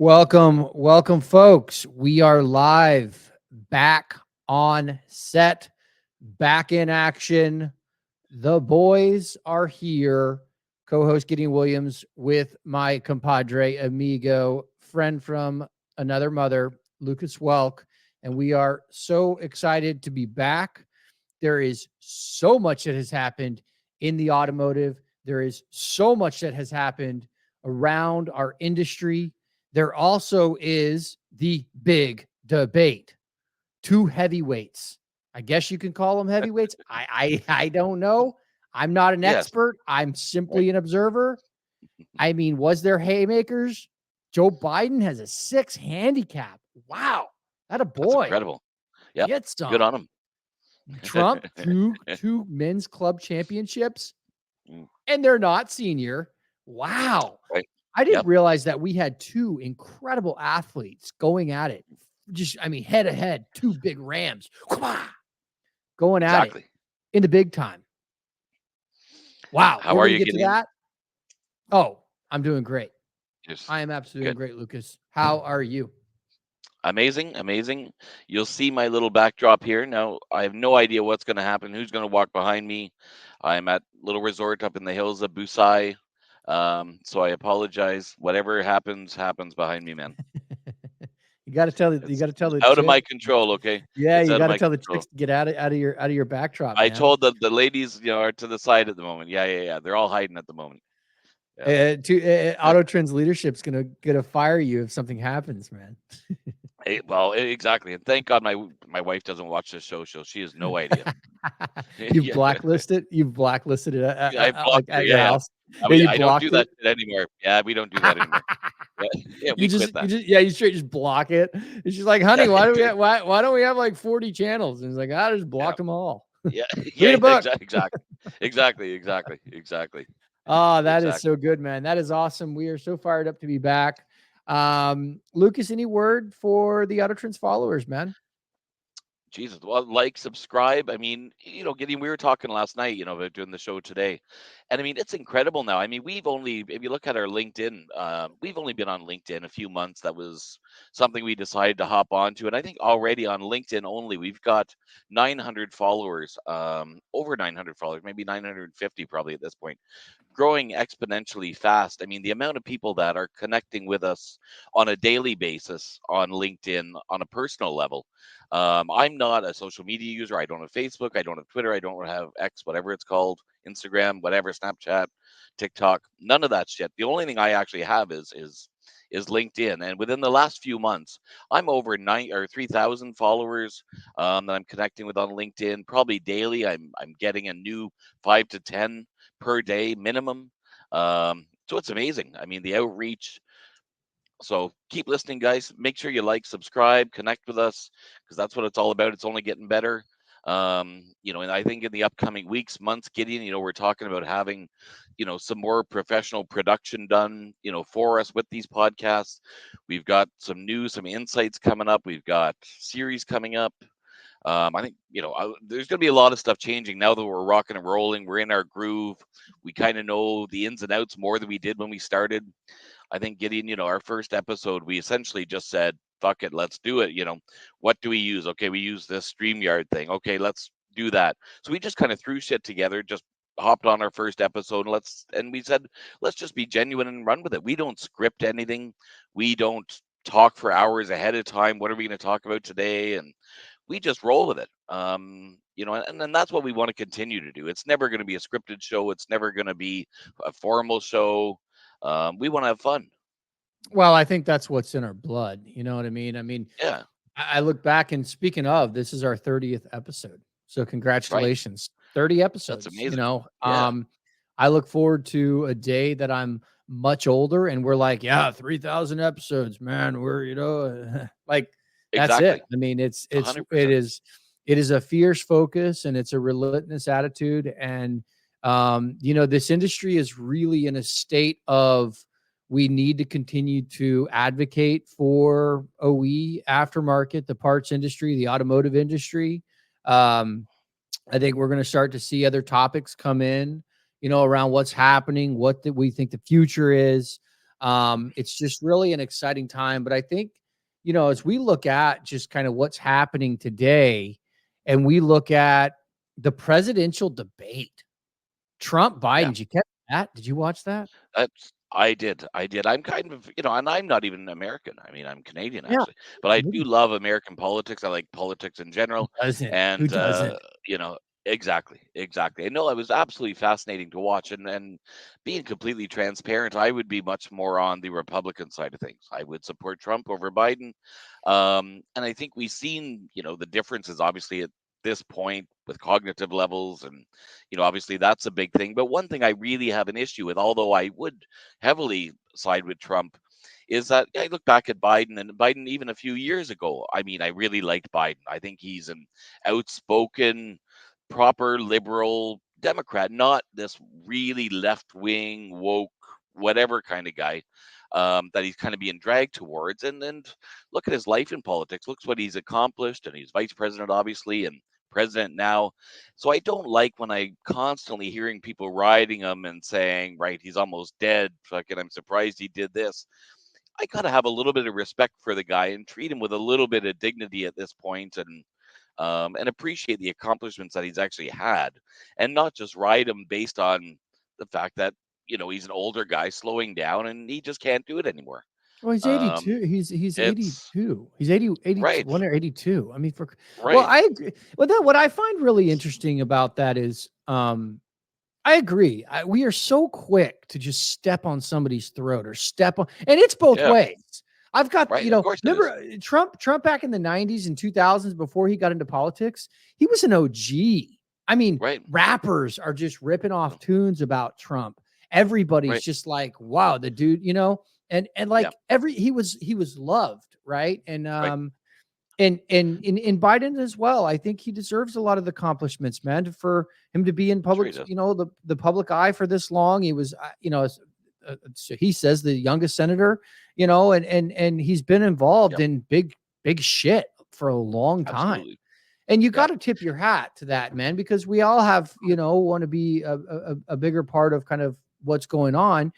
Welcome, folks. We are live, back on set, back in action. The boys are here. Co-host Gideon Williams with my compadre, amigo, friend from another mother, Lucas Welk. And we are so excited to be back. There is so much that has happened in the automotive. There is so much that has happened around our industry. There also is the big debate. Two heavyweights. I guess you can call them heavyweights. I don't know. I'm not an Yes, expert. I'm simply right. an observer. I mean, was there haymakers? Joe Biden has a 6 handicap. Wow. That a That's boy. incredible. Yep. Get Good some. on him. Trump, two men's club championships, Mm, and they're not senior. Wow. right. I didn't Yep. realize that we had two incredible athletes going at it. Just, I mean, head to head, two big Rams going at it Exactly. in the big time. Wow. How We're are going to you get to getting? that. Oh, I'm doing great. Just I am absolutely doing good. great, Lucas. How are you? Amazing. Amazing. You'll see my little backdrop here. Now, I have no idea what's going to happen, who's going to walk behind me. I'm at little resort up in the hills of Busai. So I apologize. Whatever happens behind me, man. You got to tell It's the out of my chick. control, okay? Yeah, It's you out of got to my tell the control. chicks to get out of your backdrop, I man. told the ladies, are to the side at the moment. Yeah. They're all hiding at the moment. Yeah. Auto Trends leadership's gonna fire you if something happens, man. Exactly, and thank God my wife doesn't watch this show, so she has no idea. You've Yeah, blacklisted. You've blacklisted it I blocked like her. at your Yeah. house. I Yeah, mean, you I don't do blocked that it. shit anymore. Yeah, we don't do that anymore. Yeah, yeah, You we quit just, you that. just, yeah, you straight just block it. And she's like, Yeah, "Honey, why don't we have like 40 channels?" And he's like, "I just yeah, blocked them all. yeah, Read yeah, a book." exactly. Oh, that is so good, man. That is awesome. We are so fired up to be back. Lucas, any word for the Auto Trends followers, man? Jesus, well, like, subscribe. I mean, Gideon, we were talking last night, about doing the show today, and I mean, it's incredible now. I mean, if you look at our LinkedIn, we've only been on LinkedIn a few months. That was something we decided to hop onto, and I think already on LinkedIn only, we've got 900 followers, over 900 followers, maybe 950 probably at this point, growing exponentially fast. I mean, the amount of people that are connecting with us on a daily basis on LinkedIn on a personal level. I'm not a social media user. I don't have Facebook. I don't have Twitter. I don't have X, whatever it's called, Instagram, whatever, Snapchat, TikTok. None of that shit. The only thing I actually have is LinkedIn. And within the last few months, I'm over 3,000 followers that I'm connecting with on LinkedIn. Probably daily, I'm getting a new 5 to 10 per day minimum. So it's amazing. I mean, the outreach. So keep listening, guys. Make sure you like, subscribe, connect with us, because that's what it's all about. It's only getting better. And I think in the upcoming weeks, months, Gideon, we're talking about having, some more professional production done, for us with these podcasts. We've got some insights coming up. We've got series coming up. I think there's going to be a lot of stuff changing now that we're rocking and rolling. We're in our groove. We kind of know the ins and outs more than we did when we started. I think Gideon, our first episode, we essentially just said, "Fuck it, let's do it." What do we use? Okay, we use this StreamYard thing. Okay, let's do that. So we just kind of threw shit together, just hopped on our first episode, and we said, let's just be genuine and run with it. We don't script anything. We don't talk for hours ahead of time. What are we going to talk about today? And we just roll with it. And that's what we want to continue to do. It's never going to be a scripted show. It's never going to be a formal show. We want to have fun. Well, I think that's what's in our blood. You know what I mean? I mean, Yeah, I look back and speaking of, this is our 30th episode. So right. congratulations. 30 That's episodes, amazing. Yeah, I look forward to a day that I'm much older and we're like, yeah, 3,000 episodes, man. We're, like that's it. exactly. I mean, A it's hundred it percent. is it is a fierce focus and it's a relentless attitude. And this industry is really in a state of we need to continue to advocate for OE aftermarket, the parts industry, the automotive industry. I think we're going to start to see other topics come in, around what's happening, what we think the future is. It's just really an exciting time. But I think, as we look at just kind of what's happening today, and we look at the presidential debate, Trump Biden, Yeah. did you catch that? Did you watch that? I did. I'm kind of, and I'm not even American. I mean, I'm Canadian Yeah. actually, but I do Who love American politics. I like politics in general, doesn't? Who and doesn't? you know, exactly. I know it was absolutely fascinating to watch, and being completely transparent, I would be much more on the Republican side of things. I would support Trump over Biden, and I think we've seen, the differences obviously at this point with cognitive levels and obviously that's a big thing. But one thing I really have an issue with, although I would heavily side with Trump, is that I look back at Biden, and Biden even a few years ago. I mean, I really liked Biden. I think he's an outspoken, proper liberal Democrat, not this really left wing, woke, whatever kind of guy that he's kind of being dragged towards. And look at his life in politics. Looks what he's accomplished, and he's vice president, obviously, and president now. So I don't like when I constantly hearing people riding him and saying, right, he's almost dead. Fucking, I'm surprised he did this. I gotta have a little bit of respect for the guy and treat him with a little bit of dignity at this point, and appreciate the accomplishments that he's actually had, and not just ride him based on the fact that he's an older guy slowing down and he just can't do it anymore. Well, he's 82. Um, He's it's 82. He's 80, right, 81 or 82. I mean, well, right, I agree. Well, then what I find really interesting about that is, I agree. We are so quick to just step on somebody's throat or step on, and it's both yeah, ways. I've got, right. Of course it remember is. Trump back in the 90s and 2000s before he got into politics, he was an OG. I mean, Right, rappers are just ripping off tunes about Trump. Everybody's right, just like, wow, the dude, and yeah, like he was loved, right? And right. in Biden as well. I think he deserves a lot of the accomplishments, man. For him to be in Sure public, he does. the public eye for this long. He was, so he says the youngest senator, and he's been involved Yep, in big shit for a long time. absolutely. And you got Yeah, to tip your hat to that, man, because we all have, want to be a bigger part of kind of what's going on.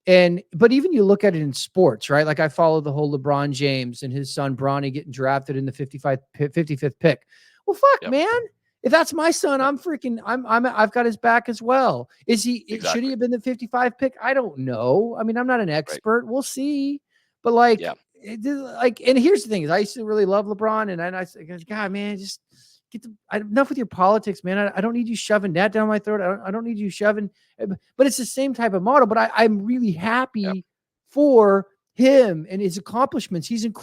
But even you look at it in sports, right? Like I follow the whole LeBron James and his son Bronny getting drafted in the 55th pick. Well, fuck, yep, man. If that's my son, yep. I've got his back as well. Should he Exactly. have been the 55 pick? I don't know. I mean, I'm not an Right. expert. We'll see. But like, Yeah. and here's the thing: is I used to really love LeBron, and I said, God, man, just enough with your politics, man. I don't need you shoving that down my throat. I don't need you shoving. But it's the same type of model. But I'm really Yep. happy for him and his accomplishments. He's an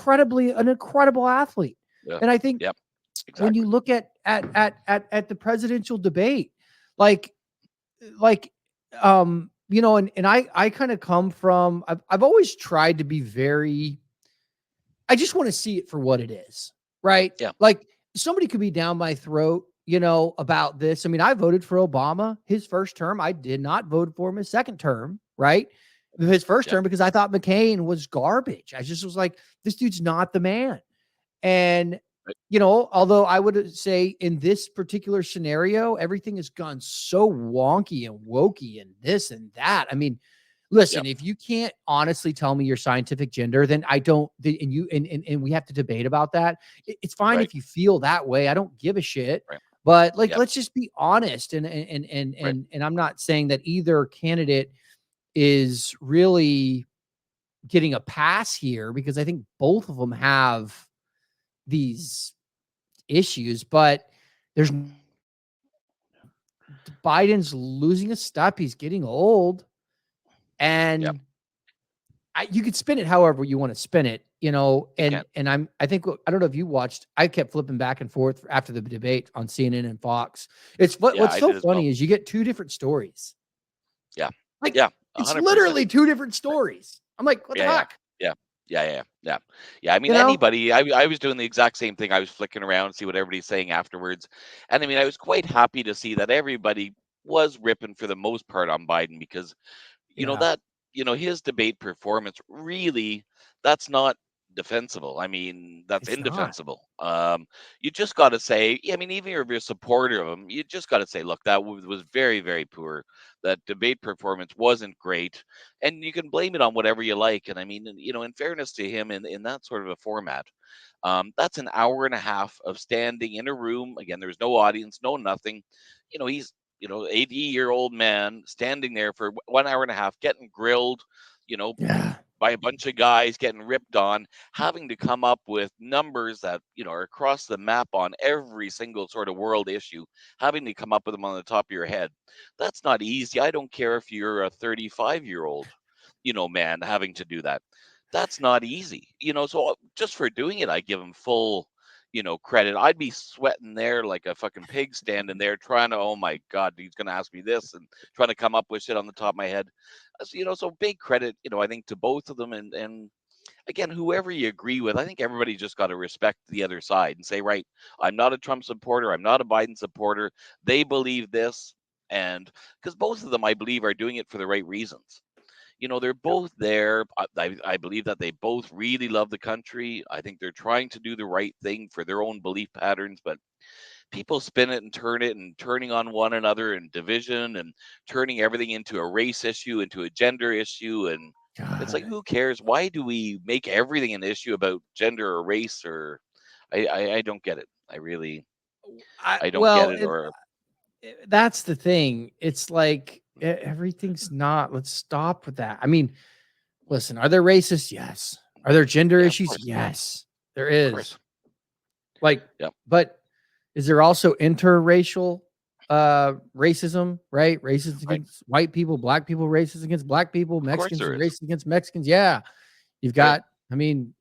incredible athlete. Yeah. And I think Yep. when you Exactly. look at the presidential debate, like like and I kind of come from, I've always tried to be very, I just want to see it for what it is, right? Yeah. Like somebody could be down my throat, about this. I mean, I voted for Obama his first term. I did not vote for him his second term, right? His first Yep. term because I thought McCain was garbage. I just was like, this dude's not the man. And Right. although I would say in this particular scenario, everything has gone so wonky and wokey and this and that. I mean, listen, Yep. if you can't honestly tell me your scientific gender, then I don't, and we have to debate about that. It's fine Right. if you feel that way. I don't give a shit. Right. But like, Yep. let's just be honest. And Right. and and I'm not saying that either candidate is really getting a pass here because I think both of them have these issues, but there's Biden's losing a step. He's getting old, Yep. and you could spin it however you want to spin it, You can. and I think, I don't know if you watched, I kept flipping back and forth after the debate on CNN and Fox. Yeah, What's I so did as well. funny is you get two different stories. Yeah. Like Yeah. it's 100%. literally two different stories. I'm like, what the Yeah. Yeah. fuck? Yeah. Yeah. I mean, You know? anybody. I was doing the exact same thing. I was flicking around, see what everybody's saying afterwards, and I mean, I was quite happy to see that everybody was ripping for the most part on Biden because Yeah. that his debate performance really, that's not defensible. I mean, that's It's not. indefensible. You just got to say, I mean, even if you're a supporter of him, you just got to say, look, that was very, very poor. That debate performance wasn't great, and you can blame it on whatever you like. And I mean, in fairness to him, in that sort of a format, that's an hour and a half of standing in a room. Again, there's no audience, no nothing. He's 80-year-old man standing there for 1 hour and a half, getting grilled. You know, Yeah. by a bunch of guys getting ripped on, having to come up with numbers that, are across the map on every single sort of world issue, having to come up with them on the top of your head. That's not easy. I don't care if you're a 35-year-old, man having to do that. That's not easy. So just for doing it, I give him full, credit. I'd be sweating there like a fucking pig standing there trying to, oh my God, he's going to ask me this and trying to come up with shit on the top of my head. So big credit, I think to both of them. And again, whoever you agree with, I think everybody just got to respect the other side and say, right, I'm not a Trump supporter. I'm not a Biden supporter. They believe this. And because both of them, I believe, are doing it for the right reasons. They're both there. I believe that they both really love the country. I think they're trying to do the right thing for their own belief patterns, but people spin it and turn it and turning on one another and division and turning everything into a race issue, into a gender issue. And it's like, God. who cares? Why do we make everything an issue about gender or race? Or I don't get it. I don't get Well, it. Or that's the thing. It's like everything's not. Let's stop with that. I mean, listen, are there racists? Yes. Are there gender yeah, of issues? course, Yes, there of is. course. Like, Yep. but is there also interracial racism, right? Racist Right. against white people, black people, racist against black people, Of course Mexicans there and is. racist against Mexicans. Yeah. You've Right. got, I mean,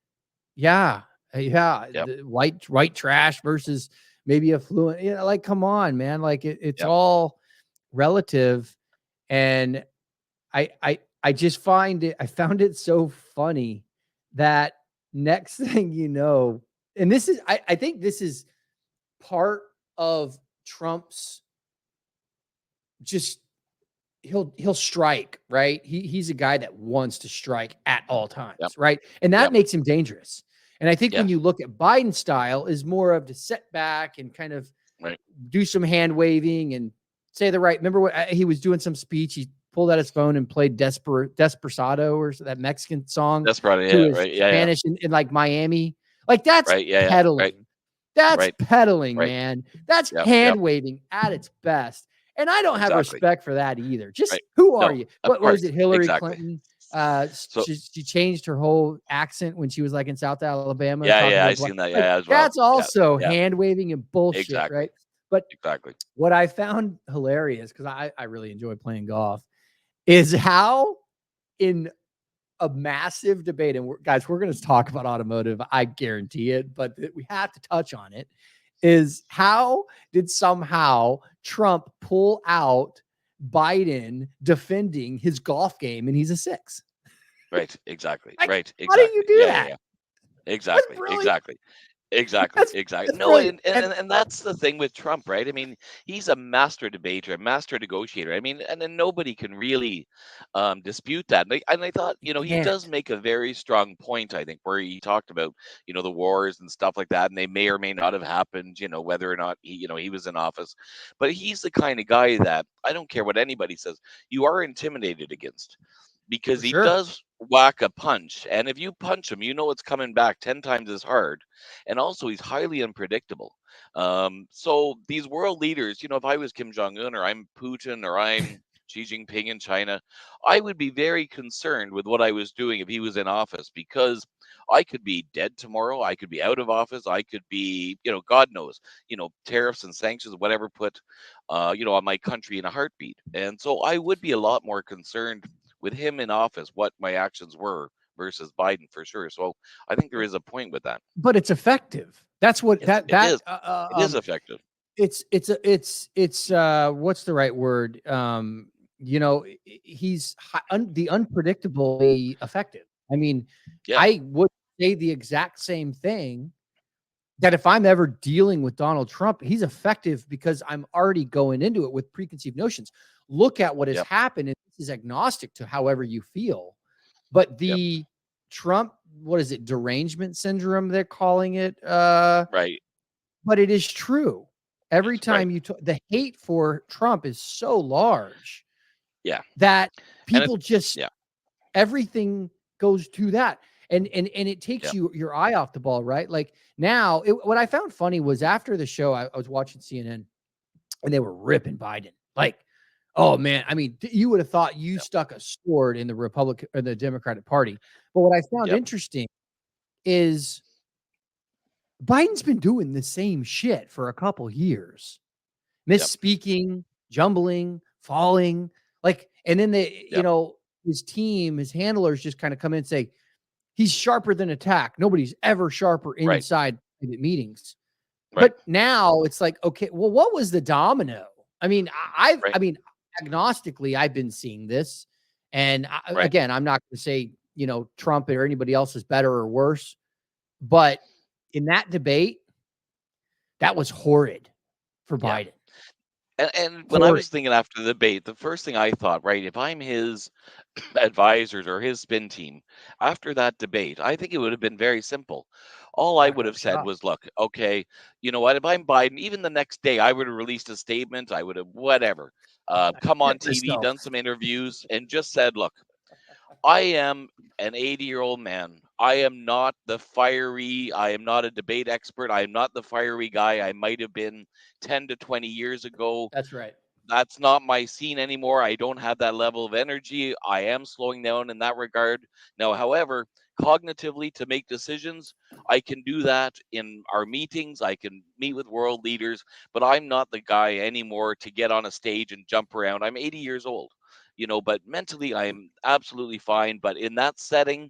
yeah, yeah, Yep. the white trash versus maybe affluent. Like, come on, man. Like it's Yep. all relative. And I just I found it so funny that next thing you know, and this is I think this is part of Trump's just he'll strike, right? He's a guy that wants to strike at all times, Yep. right? And that Yep. makes him dangerous. And I think when Yes. you look at Biden's style is more of to set back and kind of Right. do some hand waving and say the right. Remember what he was doing some speech? He pulled out his phone and played Desperado or that Mexican song That's probably to it. his Right. Yeah. Yeah. Spanish in like Miami. Like that's Right. Yeah. Yeah. Right. peddling. That's Right. peddling, Right. man. That's Yep. Yep. hand waving at its best. And I don't have Exactly. respect for that either. Just Right. who are No, you? of What was course. it? Hillary Exactly. Clinton. So She changed her whole accent when she was like in South Alabama yeah, talking yeah, to I a black. seen that. Like Yeah, as well. that's Yeah. also Yeah. hand waving and bullshit, Exactly. right? But Exactly. what I found hilarious because I really enjoy playing golf is how in a massive debate, and guys, we're going to talk about automotive, I guarantee it, but we have to touch on it. Is how did somehow Trump pull out Biden defending his golf game and he's a 6? Right. Exactly. Like, Right. how do you Exactly. do Yeah. Yeah. that? Yeah. That's Exactly. brilliant. Exactly. Exactly, That's exactly. that's No, brilliant. and that's the thing with Trump, right? I mean, he's a master debater, a master negotiator. I mean, and then nobody can really dispute that. And I thought, You he does can't. make a very strong point, I think, where he talked about, the wars and stuff like that, and they may or may not have happened, whether or not he was in office. But he's the kind of guy that I don't care what anybody says, you are intimidated against because For he sure. does whack a punch. And if you punch him, it's coming back 10 times as hard. And also, he's highly unpredictable. So these world leaders, if I was Kim Jong Un or I'm Putin or I'm Xi Jinping in China, I would be very concerned with what I was doing if he was in office because I could be dead tomorrow. I could be out of office. I could be, God knows, tariffs and sanctions, whatever, put, on my country in a heartbeat. And so I would be a lot more concerned with him in office, what my actions were versus Biden for sure. So I think there is a point with that. But it's effective. That's what It's that it that is it is effective. it's what's the right word? He's the unpredictably effective. I mean, Yeah. I would say the exact same thing that if I'm ever dealing with Donald Trump, he's effective because I'm already going into it with preconceived notions. Look at what has Yep. happened, and this is agnostic to however you feel. But Yep. the Trump what is it, derangement syndrome they're calling it, Right. but it is true. Every It's right. time the hate for Trump is so large Yeah. that And people it's just yeah. everything goes to that. And it takes Yeah. your eye off the ball, right? Like now, what I found funny was after the show, I was watching CNN and they were ripping Biden. Like, oh man, I mean, you would have thought you Yeah. stuck a sword in the Republican or the Democratic Party. But what I found Yep. interesting is Biden's been doing the same shit for a couple years, Yep. misspeaking, jumbling, falling, like, and then Yep. his team, his handlers just kind of come in and say, he's sharper than attack. Nobody's ever sharper Right. inside private meetings. Right. But now it's like, okay, well, what was the domino? I mean, Right. agnostically, I've been seeing this. And Right. again, I'm not going to say, Trump or anybody else is better or worse. But in that debate, that was horrid for Yeah. Biden. And when I Horrid. was thinking after the debate, the first thing I thought, right, if I'm his advisors or his spin team after that debate, I think it would have been very simple. All I Back would up have said shop. was, look, okay, you know what? If I'm Biden, even the next day, I would have released a statement. I would have, whatever, come on Get TV, yourself. done some interviews, and just said, look, I am an 80-year-old man. I am not the fiery, I am not a debate expert. I am not the fiery guy I might have been 10 to 20 years ago. That's right. That's not my scene anymore. I don't have that level of energy. I am slowing down in that regard. Now, however, cognitively to make decisions, I can do that in our meetings. I can meet with world leaders, but I'm not the guy anymore to get on a stage and jump around. I'm 80 years old, but mentally I am absolutely fine. But in that setting,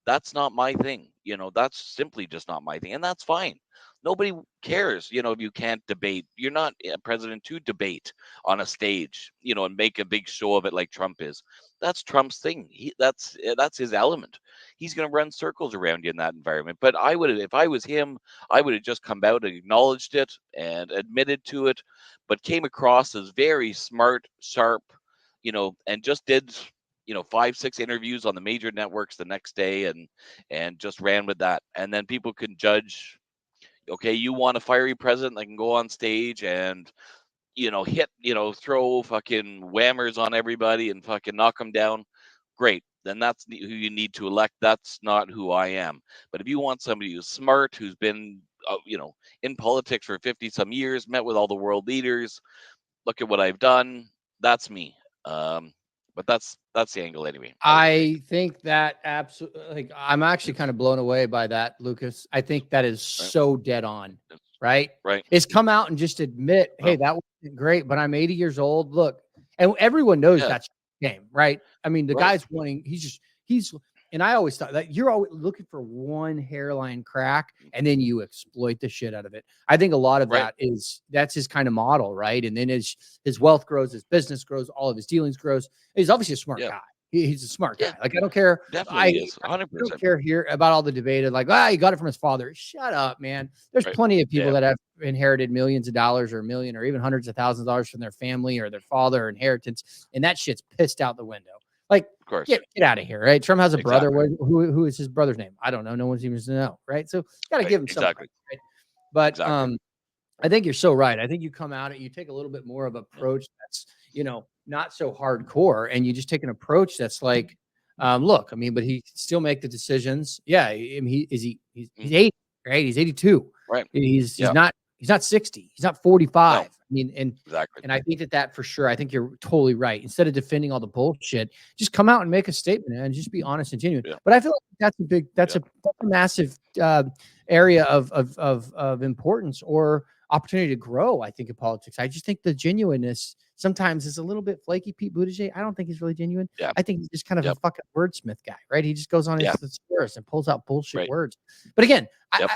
that's not my thing. That's simply just not my thing. And that's fine. Nobody cares, if you can't debate. You're not a president to debate on a stage, and make a big show of it like Trump is. That's Trump's thing. That's his element. He's going to run circles around you in that environment. But I would have, if I was him, I would have just come out and acknowledged it and admitted to it, but came across as very smart, sharp, and just did 5-6 interviews on the major networks the next day and just ran with that. And then people can judge, okay, you want a fiery president that can go on stage and hit, throw fucking whammers on everybody and fucking knock them down. Great, then that's who you need to elect. That's not who I am. But if you want somebody who's smart, who's been in politics for 50 some years, met with all the world leaders, look at what I've done, that's me. um but that's the angle anyway, I would take. I think that absolutely, like, I'm actually kind of blown away by that, Lucas. I think that is Right. so dead on, It's- right? right. Is come out and just admit, hey, Well, that wasn't great, but I'm 80 years old. Look, and everyone knows yeah. that's game, right? I mean, the Right. guy's wanting, he's, and I always thought that you're always looking for one hairline crack and then you exploit the shit out of it. I think a lot of Right. that's his kind of model, right? And then his wealth grows, his business grows, all of his dealings grows. He's obviously a smart Yeah. guy. He's a smart guy. Yeah. Like, I don't care. Definitely is. I don't 100%. care here about all the debate. Like, he got it from his father. Shut up, man. There's Right. plenty of people Yeah. that have inherited millions of dollars or a million or even hundreds of thousands of dollars from their family or their father or inheritance. And that shit's pissed out the window. Like, Of course. get out of here, right? Trump has a brother. Exactly. Who is his brother's name? I don't know. No one seems to know, right? So got to Right. give him some Exactly. credit, right? But Exactly. I think you're so right. I think you come out, you take a little bit more of approach that's, not so hardcore, and you just take an approach that's like, look, I mean, but he still make the decisions. Yeah, I mean, he's Mm. 80, right? He's 82. Right. He's Yeah. not 60. He's not 45. No. I mean, Exactly. and I think that for sure. I think you're totally right. Instead of defending all the bullshit, just come out and make a statement and just be honest and genuine. Yeah. But I feel like that's Yeah. a massive area of importance or opportunity to grow. I think in politics, I just think the genuineness sometimes is a little bit flaky. Pete Buttigieg, I don't think he's really genuine. Yeah. I think he's just kind of a Yep. fucking wordsmith guy, right? He just goes on his Yeah. thesaurus and pulls out bullshit Right. words. But again, Yep.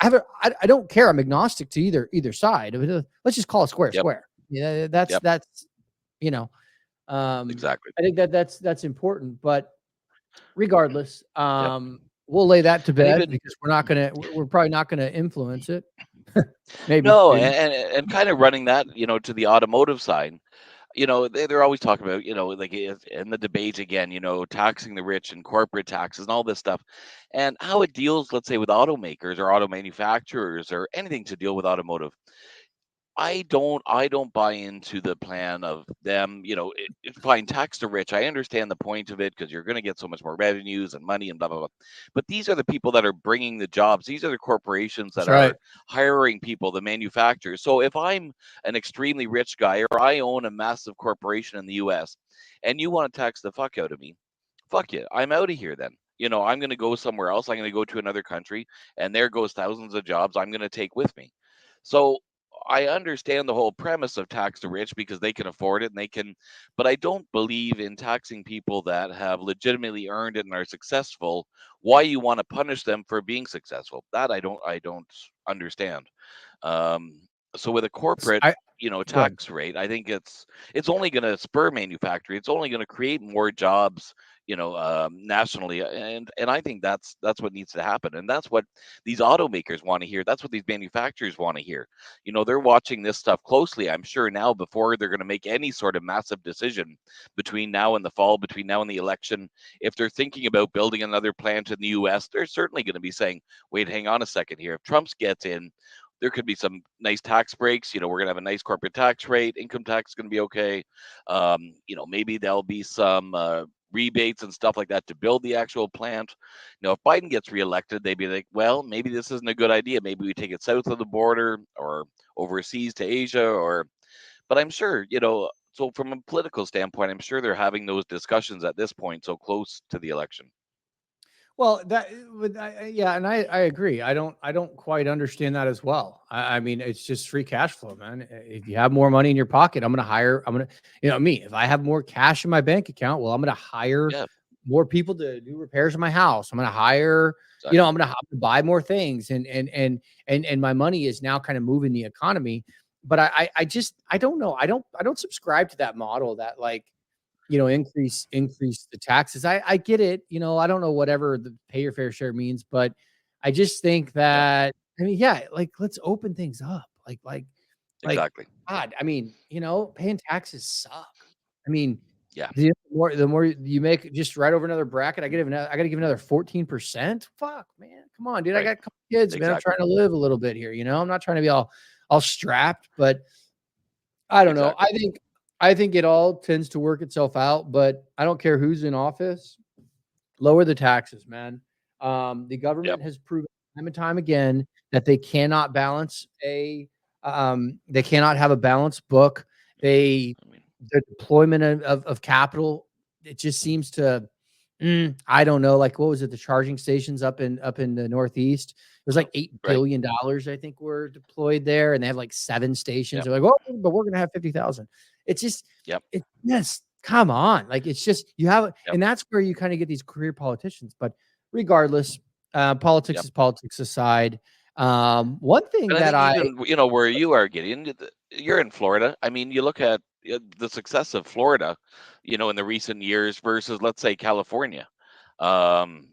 I don't care. I'm agnostic to either side. Let's just call a square Yep. square. Yeah, that's Yep. Exactly. I think that's important. But regardless, we'll lay that to And bed even because we're probably not gonna influence it. Maybe. no, and kind of running that, to the automotive side. they're always talking about, like in the debate again, taxing the rich and corporate taxes and all this stuff, and how it deals, let's say, with automakers or auto manufacturers or anything to deal with automotive. I don't buy into the plan of them, fine, tax the rich. I understand the point of it because you're going to get so much more revenues and money and blah blah blah. But these are the people that are bringing the jobs. These are the corporations That's that right. are hiring people, the manufacturers. So if I'm an extremely rich guy or I own a massive corporation in the US and you want to tax the fuck out of me, fuck you. I'm out of here then. I'm going to go somewhere else. I'm going to go to another country, and there goes thousands of jobs I'm going to take with me. So I understand the whole premise of tax the rich because they can afford it and but I don't believe in taxing people that have legitimately earned it and are successful. Why you want to punish them for being successful? That I don't understand. Um, so with a corporate, I Go ahead. tax rate, I think it's only going to spur manufacturing. It's only going to create more jobs, nationally, and I think that's what needs to happen, and that's what these automakers want to hear. That's what these manufacturers want to hear. They're watching this stuff closely, I'm sure, now before they're going to make any sort of massive decision between now and the fall, between now and the election. If they're thinking about building another plant in the US, they're certainly going to be saying, wait, hang on a second here. If Trump gets in, there could be some nice tax breaks. We're going to have a nice corporate tax rate. Income tax is going to be okay. Maybe there'll be some rebates and stuff like that to build the actual plant. If Biden gets reelected, they'd be like, well, maybe this isn't a good idea. Maybe we take it south of the border or overseas to Asia but I'm sure, so from a political standpoint, I'm sure they're having those discussions at this point, so close to the election. Well, yeah, and I agree. I don't quite understand that as well. I mean, it's just free cash flow, man. If you have more money in your pocket, I'm gonna, me. If I have more cash in my bank account, well, I'm gonna hire Yeah, more people to do repairs in my house. I'm gonna hire, exactly. I'm gonna have to buy more things, and my money is now kind of moving the economy. But I just I don't know. I don't subscribe to that model that like increase the taxes. I get it. I don't know whatever the pay your fair share means, but I just think Yeah, that I mean, yeah, like let's open things up. Like exactly. God, I mean, paying taxes suck. I mean, Yeah, the more you make just right over another bracket, I gotta give another 14%. Fuck, man. Come on, dude. I right. got a couple kids, man. I'm Exactly. trying to live a little bit here, I'm not trying to be all strapped, but I don't know. Exactly. I think it all tends to work itself out, but I don't care who's in office. Lower the taxes, man. The Yep. government has proven time and time again that they cannot have a balanced book. They I mean, the deployment of capital, it just seems to I don't know, like what was it, the charging stations up in the Northeast? It was like right. $8 billion, I think, were deployed there, and they have like 7 stations. Yep. They're like, "Oh, but we're gonna have 50,000." It's just Yep. yes, come on. Like it's just you have Yep. and that's where you kind of get these career politicians. But regardless, politics Yep. is politics aside. One thing And I that think I even, where you are getting, you're in Florida. I mean, you look at the success of Florida, in the recent years versus, let's say, California. Um,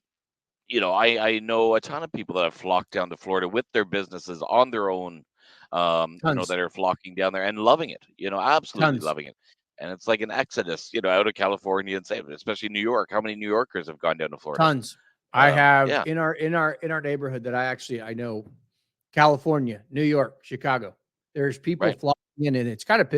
I know a ton of people that have flocked down to Florida with their businesses on their own, tons, that are flocking down there and loving it, absolutely tons, loving it. And it's like an exodus, out of California and say, especially New York. How many New Yorkers have gone down to Florida? tons. I have Yeah, in our neighborhood that I know California, New York, Chicago. There's people right. flocking in, and it's kind of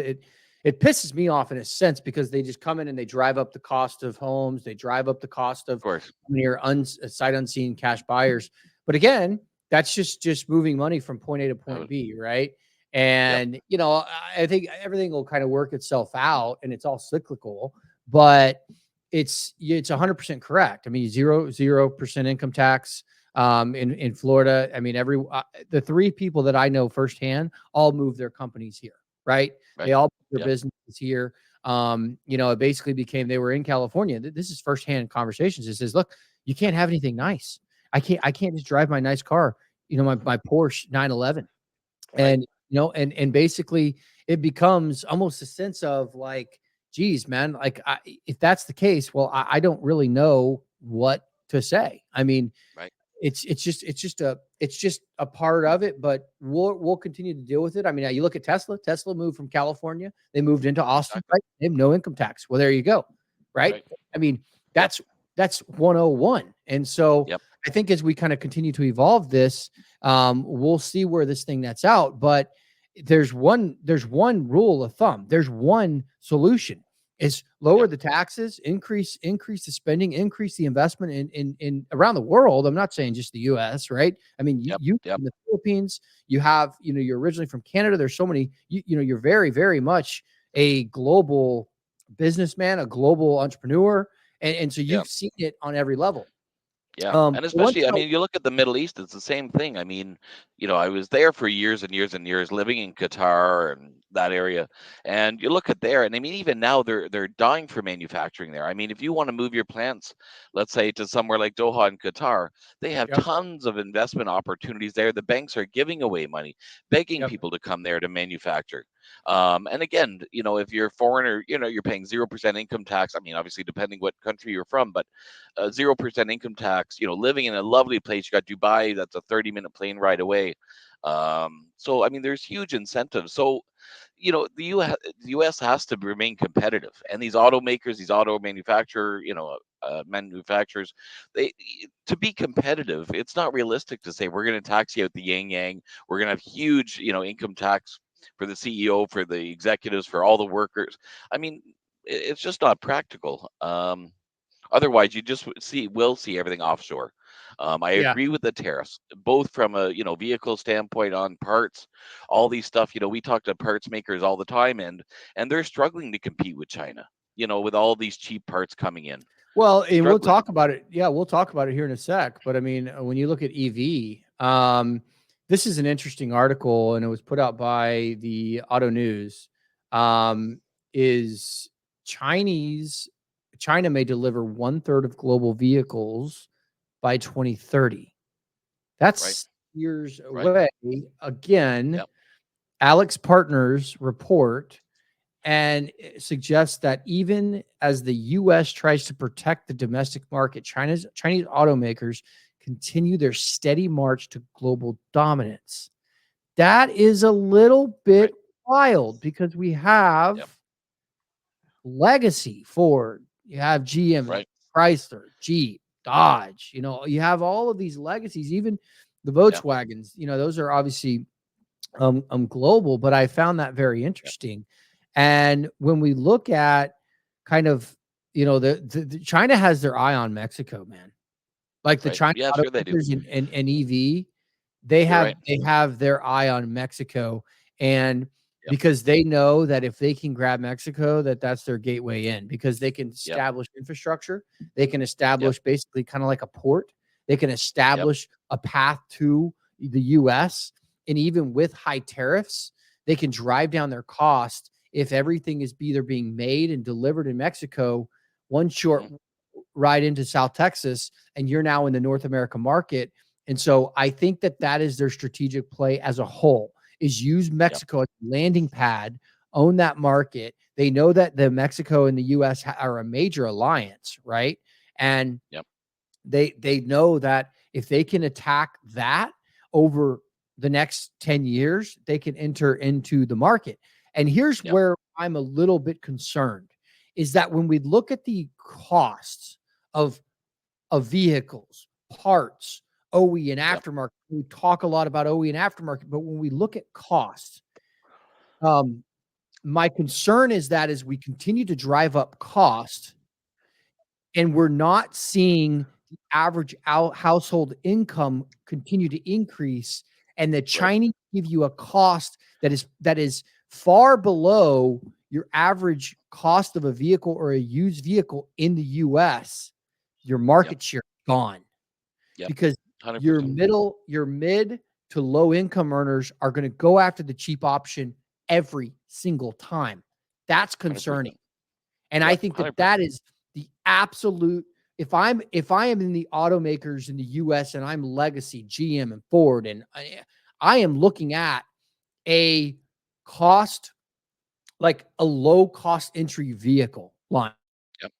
it pisses me off in a sense because they just come in and they drive up the cost of homes, they drive up the cost Of of course. your sight unseen cash buyers. But again, that's just moving money from point A to I point would, B, right? yep. And I think everything will kind of work itself out, and it's all cyclical. But it's 100% correct. I mean, 0% income tax in Florida. I mean, the 3 people that I know firsthand all moved their companies here, right? They Right. all moved their Yep. businesses here. It basically became they were in California. This is firsthand conversations. It says, look, you can't have anything nice. I can't just drive my nice car, my Porsche 911. Right. And basically it becomes almost a sense of like, geez, man, like if that's the case, well, I don't really know what to say. I mean, Right. it's just a part of it, but we'll continue to deal with it. I mean, you look at Tesla. Tesla moved from California. They moved into Austin, Exactly. right? They have no income tax. Well, there you go, right? Right. I mean, Yep. that's 101. And so Yep. I think as we kind of continue to evolve this, we'll see where this thing nets out. But there's one rule of thumb. There's one solution is lower Yep. the taxes, increase the spending, increase the investment in around the world. I'm not saying just the US, right? I mean, Yep. you Yep. in the Philippines, you have, you're originally from Canada. There's so many, you're very, very much a global businessman, a global entrepreneur. And so Yep. you've seen it on every level. Yeah, and One especially, I thing mean, you look at the Middle East, it's the same thing. I mean, I was there for years and years and years, living in Qatar and that area, and you look at there, and I mean, even now they're dying for manufacturing there. I mean, if you want to move your plants, let's say to somewhere like Doha in Qatar, they have yep, tons of investment opportunities there. The banks are giving away money, begging yep. people to come there to manufacture. And again, if you're a foreigner, you're paying 0% income tax. I mean, obviously, depending what country you're from, but 0% income tax, living in a lovely place. You got Dubai, that's a 30-minute plane ride away. So, I mean, there's huge incentives. So, the US has to remain competitive. And these automakers, these auto manufacturers, they to be competitive, it's not realistic to say we're going to tax you out the yang yang. We're going to have huge, income tax for the CEO, for the executives, for all the workers. I mean, it's just not practical. Otherwise, you just will see everything offshore. I Yeah. agree with the tariffs, both from a vehicle standpoint on parts, all these stuff. We talk to parts makers all the time, and they're struggling to compete with China. With all these cheap parts coming in, Well, and we'll struggling. talk about it. Yeah, we'll talk about it here in a sec. But I mean, when you look at EV, this is an interesting article, and it was put out by the Auto News. Is Chinese China may deliver 1/3 of global vehicles by 2030. Right, That's years right. away. Again, Yep, Alex Partners report and it suggests that even as the U.S. tries to protect the domestic market, Chinese automakers continue their steady march to global dominance. That is a little right. bit wild because we have Yep, legacy Ford, you have GM, right. Chrysler, Jeep, Dodge. You have all of these legacies, even the Yeah, Volkswagens. Those are obviously global, but I found that very yep. interesting. And when we look at kind of, the China has their eye on Mexico, man. Like the Right. China Yeah, sure they do. automakers and EV, they You're have right. they have their eye on Mexico, and Yep, because they know that if they can grab Mexico, that's their gateway in because they can yep, establish infrastructure, they can yep, establish basically kind of like a port, they can yep, establish a path to the US, and even with high tariffs, they can drive down their cost if everything is either being made and delivered in Mexico, one short hmm ride into South Texas, and you're now in the North America market. And so I think that is their strategic play as a whole is use yep, Mexico as a landing pad, own that market. They know that the Mexico and the US are a major alliance, right? And yep, they know that if they can attack that over the next 10 years, they can enter into the market. And here's yep. where I'm a little bit concerned is that when we look at the costs of vehicles, parts, OE and Yep. aftermarket, we talk a lot about OE and aftermarket, but when we look at costs, um, my concern is that as we continue to drive up cost, and we're not seeing the average household income continue to increase, and the Right. Chinese give you a cost that is far below your average cost of a vehicle or a used vehicle in the US, your Yep. market share gone Yep. because 100%. your mid to low income earners are going to go after the cheap option every single time. That's 100%. concerning. And I Yep. think that 100%. is the absolute if I am in the automakers in the US and I'm legacy GM and Ford and I am looking at a cost like a low cost entry vehicle line Yep.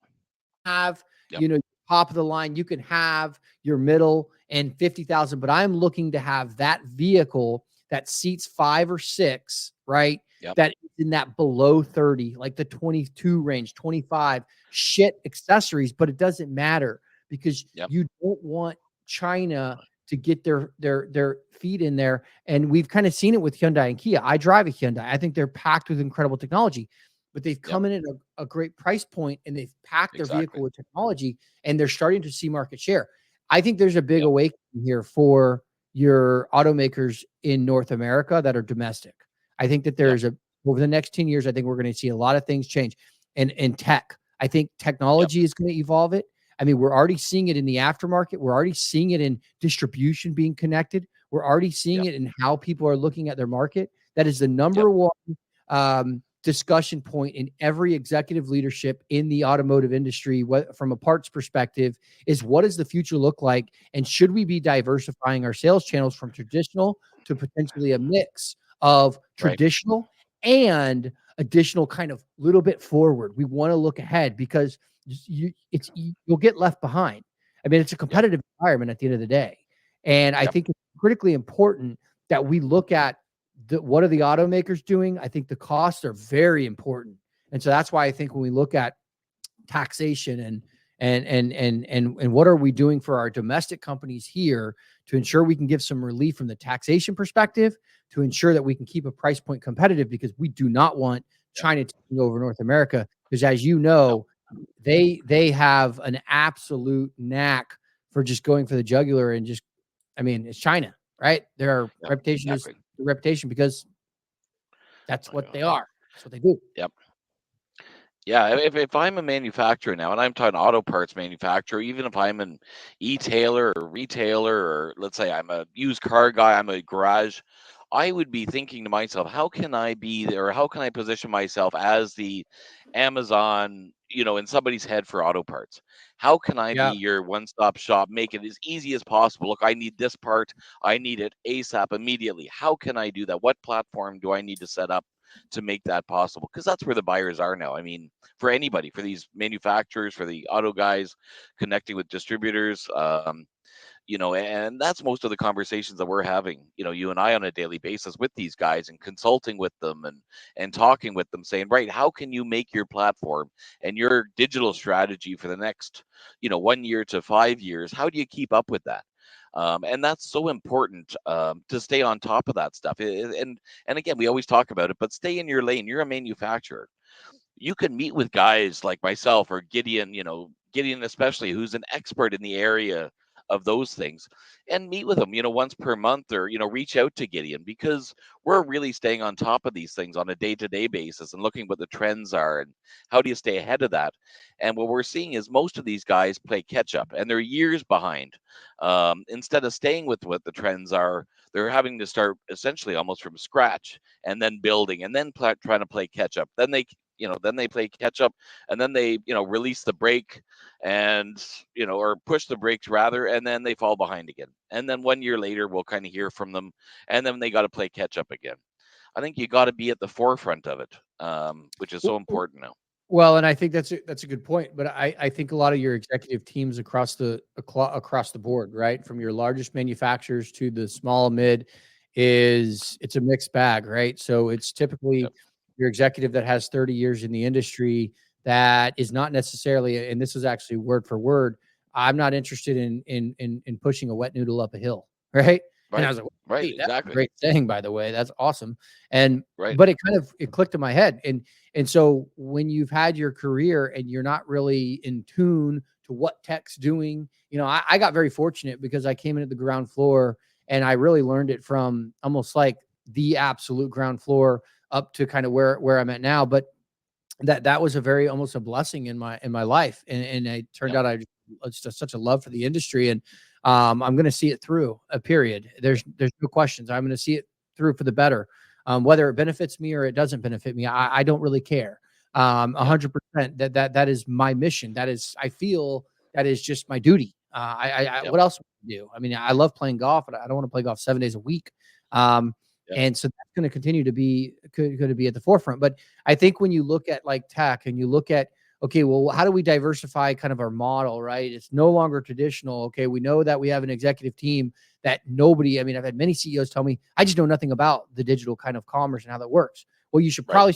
have, Yep. top of the line, you can have your middle and 50,000, but I'm looking to have that vehicle that seats 5 or 6, right? Yep. That is in that below 30, like the 22 range, 25, shit accessories, but it doesn't matter because Yep. you don't want China to get their feet in there. And we've kind of seen it with Hyundai and Kia. I drive a Hyundai. I think they're packed with incredible technology, but they've Yep. come in at a great price point and they've packed their Exactly. vehicle with technology and they're starting to see market share. I think there's a big Yep. awakening here for your automakers in North America that are domestic. I think that Yep. there's over the next 10 years, I think we're going to see a lot of things change. And in tech, I think Yep. technology is going to evolve it. I mean, we're already seeing it in the aftermarket. We're already seeing it in distribution being connected. We're already seeing Yep. it in how people are looking at their market. That is the Yep. number one discussion point in every executive leadership in the automotive industry, from a parts perspective, is what does the future look like? And should we be diversifying our sales channels from traditional to potentially a mix of Right. traditional and additional kind of little bit forward? We want to look ahead because you'll get left behind. I mean, it's a Yep. competitive environment at the end of the day. And I Yep. think it's critically important that we look at what are the automakers doing. I think the costs are very important. And so that's why I think when we look at taxation and what are we doing for our domestic companies here to ensure we can give some relief from the taxation perspective to ensure that we can keep a price point competitive, because we do not want Yep. China taking over North America, because as you No. know, they have an absolute knack for just going for the jugular and just, I mean, it's China, right? Their Yep. reputation is Exactly. the reputation because that's what they Yeah. are. That's what they do. Yep. Yeah, if I'm a manufacturer now, and I'm talking auto parts manufacturer, even if I'm an e-tailer or retailer, or let's say I'm a used car guy, I'm a garage, I would be thinking to myself, how can I be there? How can I position myself as the Amazon, in somebody's head for auto parts? How can I be Yeah. your one-stop shop, make it as easy as possible? Look, I need this part, I need it ASAP immediately. How can I do that? What platform do I need to set up to make that possible? Because that's where the buyers are now. I mean, for anybody, for these manufacturers, for the auto guys, connecting with distributors, and that's most of the conversations that we're having, you and I, on a daily basis with these guys and consulting with them and talking with them, saying, right, how can you make your platform and your digital strategy for the next, 1 year to 5 years? How do you keep up with that? And that's so important, to stay on top of that stuff. And again, we always talk about it, but stay in your lane. You're a manufacturer. You can meet with guys like myself or Gideon, Gideon especially, who's an expert in the area of those things, and meet with him, once per month, or, reach out to Gideon, because we're really staying on top of these things on a day-to-day basis and looking what the trends are and how do you stay ahead of that. And what we're seeing is most of these guys play catch up and they're years behind. Instead of staying with what the trends are, they're having to start essentially almost from scratch and then building and then trying to play catch up. Then they play catch up, and then they, release the brake and, or push the brakes rather, and then they fall behind again. And then 1 year later, we'll kind of hear from them, and then they got to play catch up again. I think you got to be at the forefront of it, which is so important now. Well, and I think that's a good point. But I think a lot of your executive teams across the board, right, from your largest manufacturers to the small mid, it's a mixed bag, right? So it's typically Yep. your executive that has 30 years in the industry that is not necessarily, and this is actually word for word, I'm not interested in pushing a wet noodle up a hill, right? And I Right. was like, Right. hey, that's a Exactly. great saying, by the way. That's awesome. And Right. but it clicked in my head. And so when you've had your career and you're not really in tune to what tech's doing, I got very fortunate because I came in at the ground floor and I really learned it from almost like the absolute ground floor up to kind of where I'm at now. But that was a very almost a blessing in my life. And it turned Yep. out it's just such a love for the industry. And I'm going to see it through a period. There's no questions. I'm going to see it through for the better. Whether it benefits me or it doesn't benefit me, I don't really care. Yep. 100% that is my mission. I feel that is just my duty. Yep. What else would I do? I mean, I love playing golf, but I don't want to play golf 7 days a week. Um, Yep. and so that's going to continue to be, going to be at the forefront. But I think when you look at like tech and you look at okay, well, how do we diversify kind of our model, right? It's no longer traditional. Okay, we know that we have an executive team that nobody, I mean, I've had many CEOs tell me, I just know nothing about the digital kind of commerce and how that works. Well, you should Right.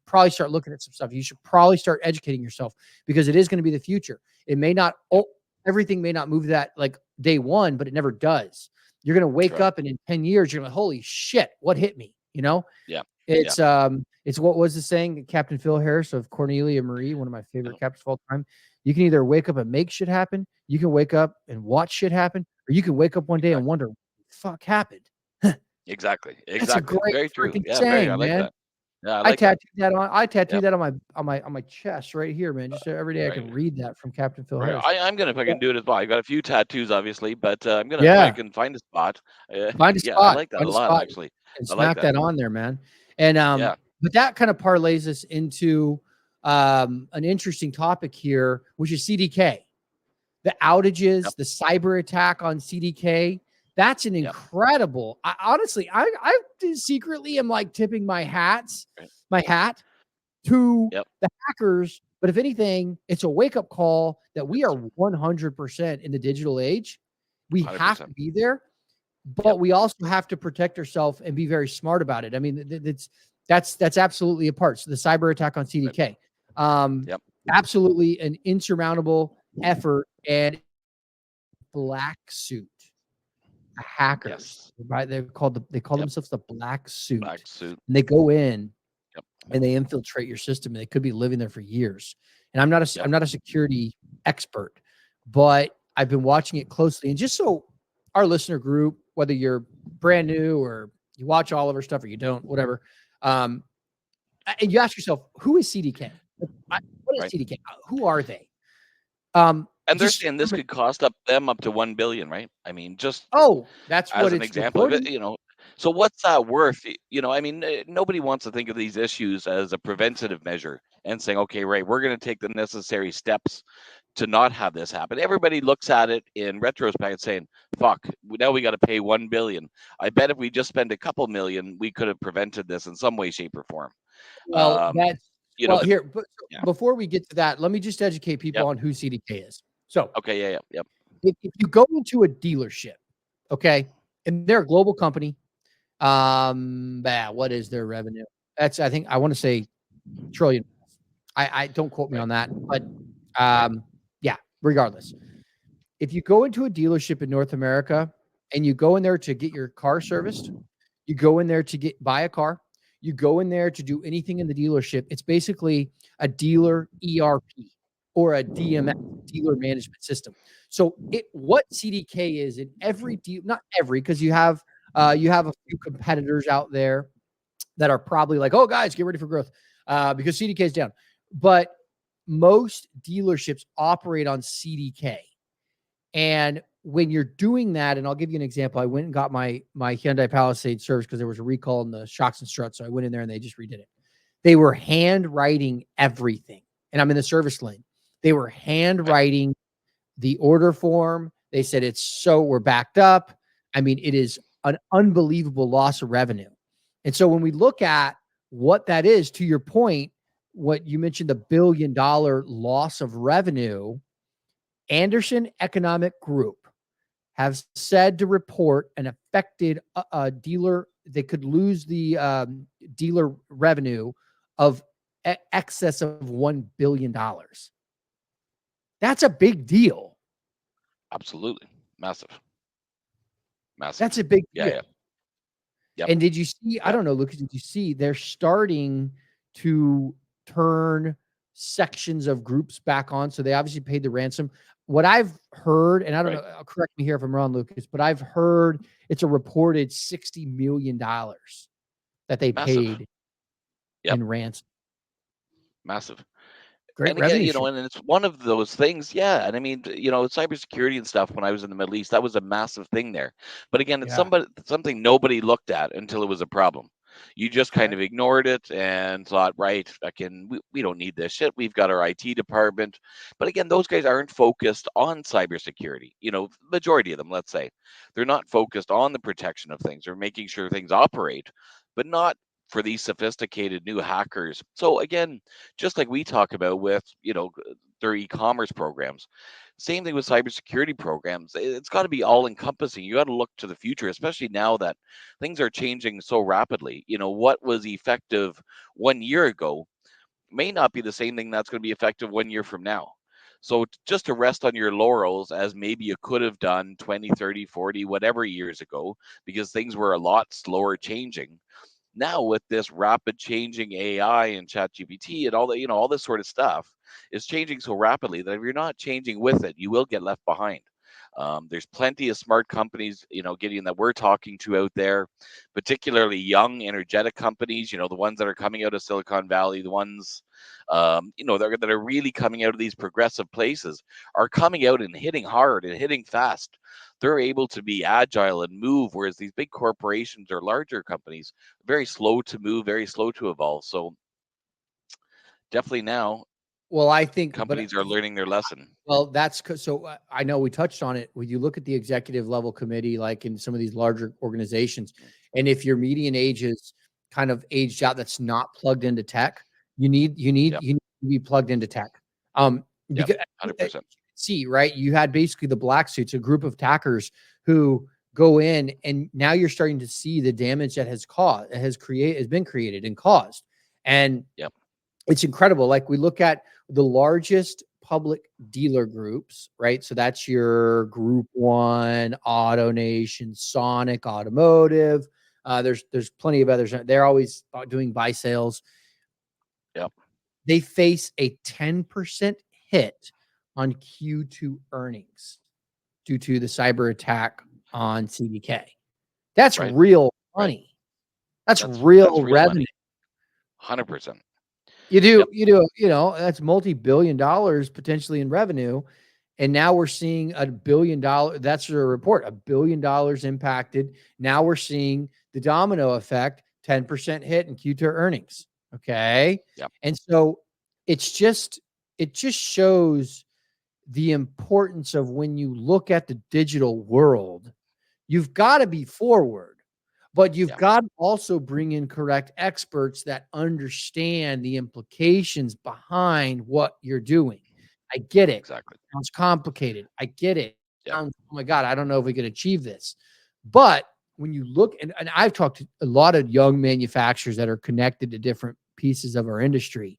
probably start looking at some stuff. You should probably start educating yourself, because it is going to be the future. It may not, everything may not move that like day one, but it never does. You're going to wake Correct. up and in 10 years, you're like, holy shit, what hit me? You know, Yeah. it's what was the saying, Captain Phil Harris of Cornelia Marie, one of my favorite Yeah. captains of all time. You can either wake up and make shit happen, you can wake up and watch shit happen, or you can wake up one day and Exactly. wonder what the fuck happened. Exactly. That's a Exactly. great Very true. freaking Yeah. Very. I saying, like man. that. Yeah. I I like that. tattooed that on. I tattooed Yep. that on my chest right here, man. Just every day I Right. can read that from Captain Phil Right. Harris. I'm gonna if I Yeah. can do it as well. I've got a few tattoos, obviously, but I'm gonna if I Yeah. can find a spot. Find a Yeah, I spot. like that Find a a lot, spot actually. and I like smack that. that on there, man. And Yeah. but that kind of parlays us into an interesting topic here, which is CDK. The outages, Yep. the cyber attack on CDK. That's an Yep. incredible. Honestly, I secretly am like tipping my hat Right. to Yep. the hackers. But if anything, it's a wake up call that we It's are 100% in the digital age. We have 100%. to be there, but Yep. we also have to protect ourselves and be very smart about it. I mean, that's absolutely a part. So the cyber attack on Right. CDK, um, Yep. absolutely an insurmountable effort, and black suit hackers, Yes. right? They call Yep. themselves the black suit, Black suit. and they go in Yep. and they infiltrate your system, and they could be living there for years. And I'm Yep. not a security expert, but I've been watching it closely. And just so our listener group, whether you're brand new or you watch all of our stuff or you don't, whatever, um, and you ask yourself, who is CDK? What is Right. CDK? Who are they? And they're Just saying this could cost them up to 1 billion, right? I mean, just that's as what an it's example of it, reported. So what's that worth? I mean, nobody wants to think of these issues as a preventative measure and saying, okay, right, we're going to take the necessary steps to not have this happen. Everybody looks at it in retrospect saying, fuck, now we got to pay 1 billion. I bet if we just spend a couple million, we could have prevented this in some way, shape, or form. Well, But here, but yeah, before we get to that, let me just educate people yep. on who CDK is. So, Okay, yeah, yep. if you go into a dealership, okay, and they're a global company, what is their revenue? I think I want to say trillion. I don't quote me Right, on that, but right, yeah, regardless. If you go into a dealership in North America and you go in there to get your car serviced, you go in there to buy a car, you go in there to do anything in the dealership, it's basically a dealer ERP or a DMS, dealer management system. So what CDK is in every deal, not every, because you have a few competitors out there that are probably like, oh guys, get ready for growth, because CDK is down. But most dealerships operate on CDK. And when you're doing that, and I'll give you an example, I went and got my Hyundai Palisade service because there was a recall in the shocks and struts. So I went in there and they just redid it. They were handwriting everything. And I'm in the service lane. They were right. handwriting the order form. They said we're backed up. I mean, it is an unbelievable loss of revenue. And so when we look at what that is, to your point, what you mentioned, the $1 billion loss of revenue, Anderson Economic Group have said to report an affected dealer. They could lose the dealer revenue of excess of $1 billion. That's a big deal. Absolutely. Massive. That's Massive. a big Yeah, yeah. deal. Yep. And did you see? I Yeah. don't know, Lucas. Did you see? They're starting to turn sections of groups back on. So they obviously paid the ransom. What I've heard, and I don't Right. know, correct me here if I'm wrong, Lucas, but I've heard it's a reported $60 million that they Massive. paid Yep. in ransom. Massive. Great And again, revenue stream. and it's one of those things, yeah. And I mean, cybersecurity and stuff when I was in the Middle East, that was a massive thing there. But again, it's Yeah. something nobody looked at until it was a problem. You just kind Right. of ignored it and thought, right, we don't need this shit. We've got our IT department. But again, those guys aren't focused on cybersecurity. Majority of them, let's say, they're not focused on the protection of things or making sure things operate, but not for these sophisticated new hackers. So again, just like we talk about with, their e-commerce programs, same thing with cybersecurity programs. It's got to be all encompassing. You got to look to the future, especially now that things are changing so rapidly. What was effective 1 year ago may not be the same thing that's going to be effective 1 year from now. So just to rest on your laurels as maybe you could have done 20, 30, 40, whatever years ago, because things were a lot slower changing. Now with this rapid changing AI and ChatGPT and all that, all this sort of stuff is changing so rapidly that if you're not changing with it, you will get left behind. There's plenty of smart companies, Gideon, that we're talking to out there, particularly young, energetic companies, the ones that are coming out of Silicon Valley, the ones, that are really coming out of these progressive places are coming out and hitting hard and hitting fast. They're able to be agile and move, whereas these big corporations or larger companies, very slow to move, very slow to evolve. So definitely now Well, I think, but companies are learning their lesson. well, so I know we touched on it. When you look at the executive level committee, like in some of these larger organizations, and if your median age is kind of aged out, that's not plugged into tech, Yep. you need to be plugged into tech. Yep. Because 100%. see, right, you had basically the Blacksuits, a group of hackers who go in, and now you're starting to see the damage that has been created and caused, and Yep. it's incredible. Like we look at the largest public dealer groups, right? So that's your Group One, AutoNation, Sonic, Automotive. There's plenty of others. They're always doing buy sales. Yep. They face a 10% hit on Q2 earnings due to the cyber attack on CDK. That's Right. real Right. money. That's That's real real revenue. money. 100%. You Yep. do, that's multi-billion dollars potentially in revenue. And now we're seeing $1 billion. That's a report, $1 billion impacted. Now we're seeing the domino effect, 10% hit in Q2 earnings. Okay. Yep. And so it just shows the importance of when you look at the digital world, you've got to be forward, but you've Yep. got to also bring in correct experts that understand the implications behind what you're doing. I get it. Exactly. Sounds complicated. I get it. Yep. Sounds, oh my God, I don't know if we could achieve this. But when you look, and I've talked to a lot of young manufacturers that are connected to different pieces of our industry,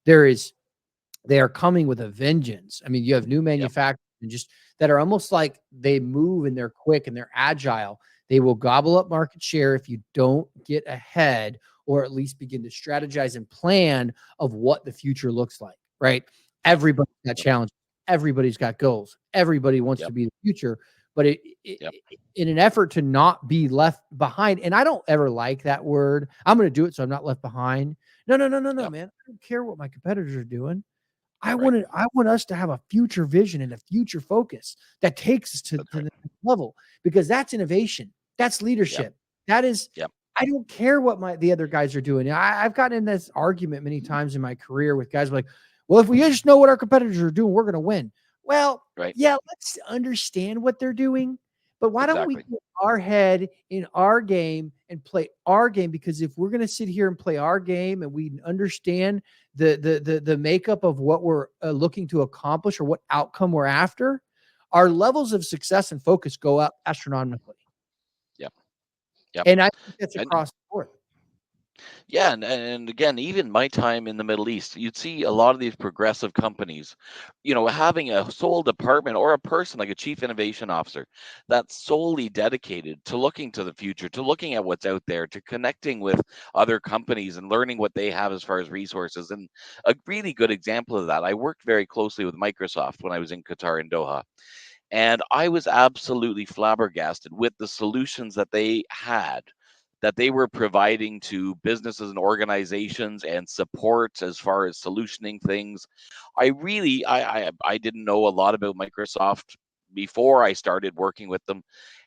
they are coming with a vengeance. I mean, you have new Yep. manufacturers and just that are almost like they move and they're quick and they're agile. They will gobble up market share if you don't get ahead or at least begin to strategize and plan of what the future looks like, right? Yep. Everybody's got Yep. challenges. Everybody's got goals. Everybody wants to Yep. be the future, but Yep. in an effort to not be left behind, and I don't ever like that word. I'm going to do it so I'm not left behind. No, Yep. man. I don't care what my competitors are doing. Right. I want us to have a future vision and a future focus that takes us to That's the right. next level, because that's innovation. That's Yep. leadership. That is, Yep. I don't care what the other guys are doing. I've gotten in this argument many times in my career with guys like, well, if we just know what our competitors are doing, we're going to win. Well, Right. yeah, let's understand what they're doing, but why don't we Exactly. put our head in our game and play our game? Because if we're going to sit here and play our game and we understand the makeup of what we're looking to accomplish or what outcome we're after, our levels of success and focus go up astronomically. Yep. Yep. And I think that's And across the board. yeah, and again, even my time in the Middle East, you'd see a lot of these progressive companies, having a sole department or a person like a chief innovation officer that's solely dedicated to looking to the future, to looking at what's out there, to connecting with other companies and learning what they have as far as resources. And a really good example of that, I worked very closely with Microsoft when I was in Qatar and Doha. And I was absolutely flabbergasted with the solutions that they had, that they were providing to businesses and organizations and support as far as solutioning things. I didn't know a lot about Microsoft before I started working with them.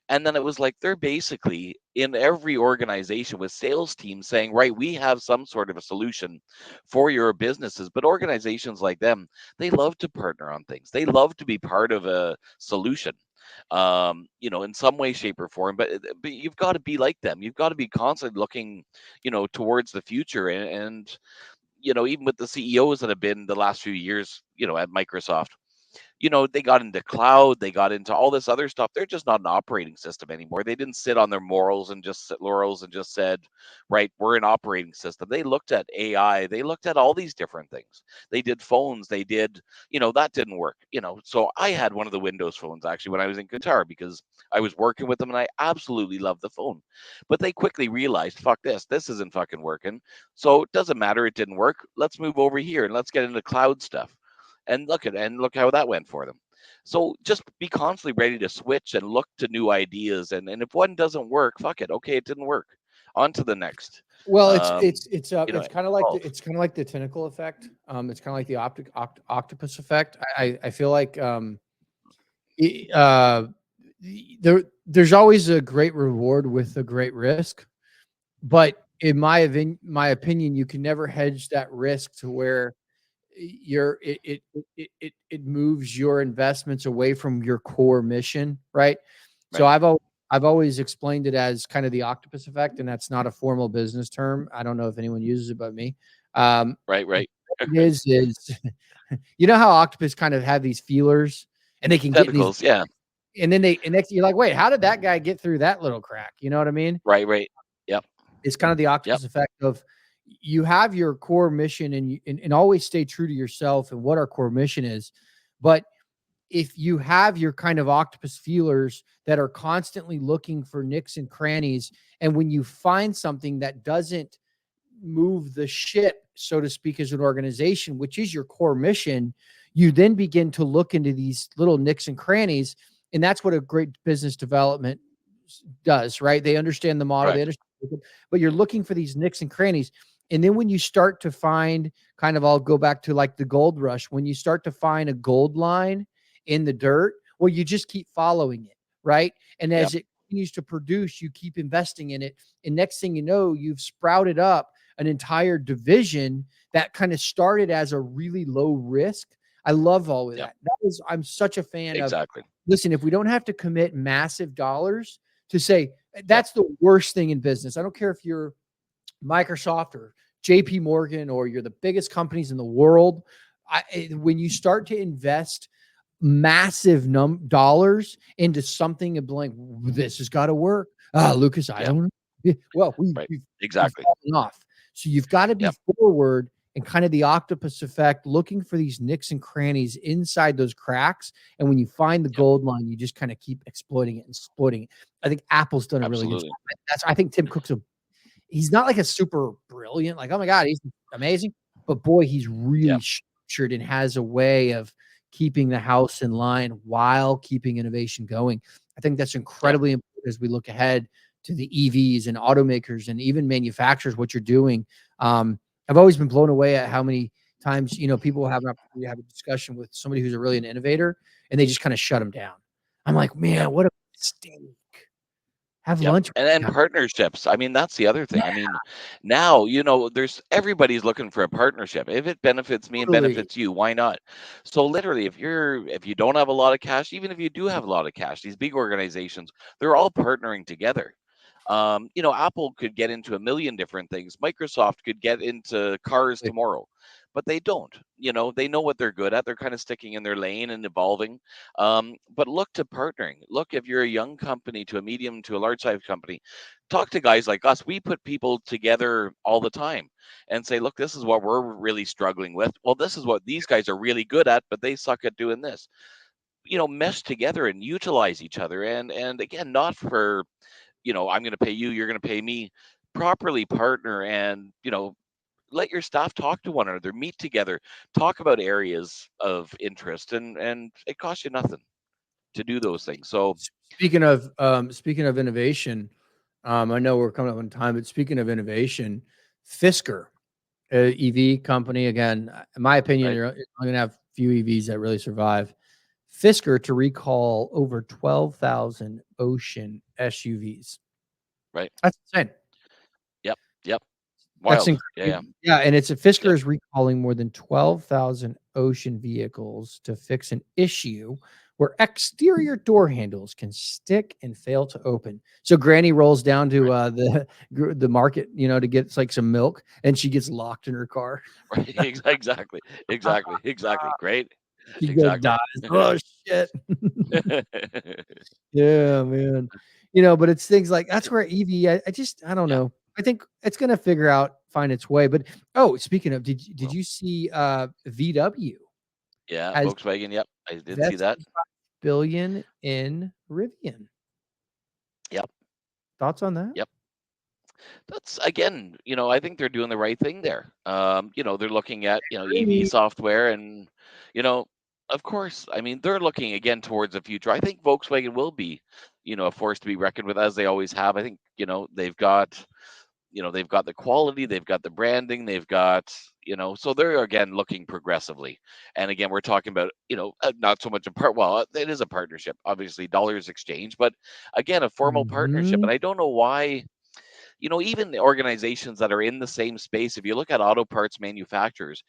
And then it was like they're basically in every organization with sales teams saying, right, we have some sort of a solution for your businesses. But organizations like them, they love to partner on things. They love to be part of a solution. in some way, shape, or form. But you've got to be like them. You've got to be constantly looking, towards the future. And even with the CEOs that have been the last few years, at Microsoft, they got into cloud, they got into all this other stuff. They're just not an operating system anymore. They didn't sit on their laurels and just said, right, we're an operating system. They looked at AI, they looked at all these different things. They did phones, they did, that didn't work. So I had one of the Windows phones actually when I was in Qatar because I was working with them and I absolutely loved the phone. But they quickly realized, fuck this isn't fucking working. So it doesn't matter, it didn't work. Let's move over here and let's get into cloud stuff. And look how that went for them. So just be constantly ready to switch and look to new ideas. And if one doesn't work, fuck it. Okay, it didn't work. On to the next. Well, Um, it's kind of like evolve. it's kind of like the tentacle effect. It's kind of like the octopus effect. I feel like it, there's always a great reward with a great risk, but in my opinion, you can never hedge that risk to where it moves your investments away from your core mission, right? So Right, I've always explained it as kind of the octopus effect, and that's not a formal business term. I don't know if anyone uses it but me. Um, right. it is you know how octopus kind of have these feelers and they can get in these, Tentacles, yeah. and then and next you're like, wait, how did that guy get through that little crack? You know what I mean? Right. Yep, It's kind of the yep, octopus effect of you have your core mission and always stay true to yourself and what our core mission is. But if you have your kind of octopus feelers that are constantly looking for nicks and crannies, and when you find something that doesn't move the ship, so to speak, as an organization, which is your core mission, you then begin to look into these little nicks and crannies. And that's what a great business development does, right? They understand the model, they correct. understand, but you're looking for these nicks and crannies. And then when you start to find kind of, I'll go back to like the gold rush, when you start to find a gold line in the dirt, well, you just keep following it, right? And Yep, as it continues to produce, you keep investing in it. And next thing you know, you've sprouted up an entire division that kind of started as a really low risk. I love all of yep, that. I'm such a fan of, exactly. listen, if we don't have to commit massive dollars to say, Yep, that's the worst thing in business. I don't care if you're Microsoft or JP Morgan or you're the biggest companies in the world. When you start to invest massive dollars into something and like, this has got to work. Lucas, I yep, don't know. Well, right. we've Exactly. fallen off. So you've got to be Yep, forward and kind of the octopus effect, looking for these nicks and crannies inside those cracks. And when you find the yep, gold line, you just kind of keep exploiting it and exploiting it. I think Apple's done a really good job. absolutely. I think Tim Cook's he's not like a super brilliant, like, oh my God, he's amazing. But boy, he's really Yep, structured and has a way of keeping the house in line while keeping innovation going. I think that's yep, incredibly important as we look ahead to the EVs and automakers and even manufacturers, what you're doing. I've always been blown away at how many times, people will have an opportunity to have a discussion with somebody who's really an innovator and they just kind of shut them down. I'm like, yep. man, what a mistake. Have Yep. lunch with And them. partnerships. I mean, that's the other Yeah, thing. I mean, now, there's everybody's looking for a partnership. If it benefits me and totally. benefits you, why not? So literally, if you don't have a lot of cash, even if you do have a lot of cash, these big organizations, they're all partnering together. Apple could get into a million different things. Microsoft could get into cars tomorrow, but they don't. They know what they're good at. They're kind of sticking in their lane and evolving. But look to partnering. Look, if you're a young company to a medium to a large size company, talk to guys like us. We put people together all the time and say, look, this is what we're really struggling with. Well, this is what these guys are really good at, but they suck at doing this. Mesh together and utilize each other. And again, not for, I'm going to pay you, you're going to pay me. Properly partner and, let your staff talk to one another, meet together, talk about areas of interest, and it costs you nothing to do those things. So Speaking of innovation, I know we're coming up on time, but speaking of innovation, Fisker, EV company, again, in my opinion, right, you're going to have few EVs that really survive. Fisker to recall over 12,000 Ocean SUVs. right, That's insane. yep, yep, That's wild, yeah, incredible. Yeah, and it's a Fisker yep, is recalling more than 12,000 Ocean vehicles to fix an issue where exterior door handles can stick and fail to open. So Granny rolls down to the market, to get like some milk, and she gets locked in her car. Right. Exactly. Great. She just Exactly. dies. Oh shit. Yeah, man. But it's things like that's where EV. I don't Yeah. know. I think it's gonna find its way. But speaking of, did you see VW Yeah. has Volkswagen. Yep. I did see invested that. billion in Rivian? Yep. Thoughts on that? Yep. That's again, I think they're doing the right thing there. They're looking at, EV Agree. software and, you know, of course, I mean, they're looking again towards the future. I think Volkswagen will be, a force to be reckoned with as they always have. I think, they've got the quality, they've got the branding, they've got, so they're again looking progressively. And again, we're talking about, not so much it is a partnership, obviously dollars exchange, but again, a formal partnership. Mhm. And I don't know why, even the organizations that are in the same space, if you look at auto parts manufacturers,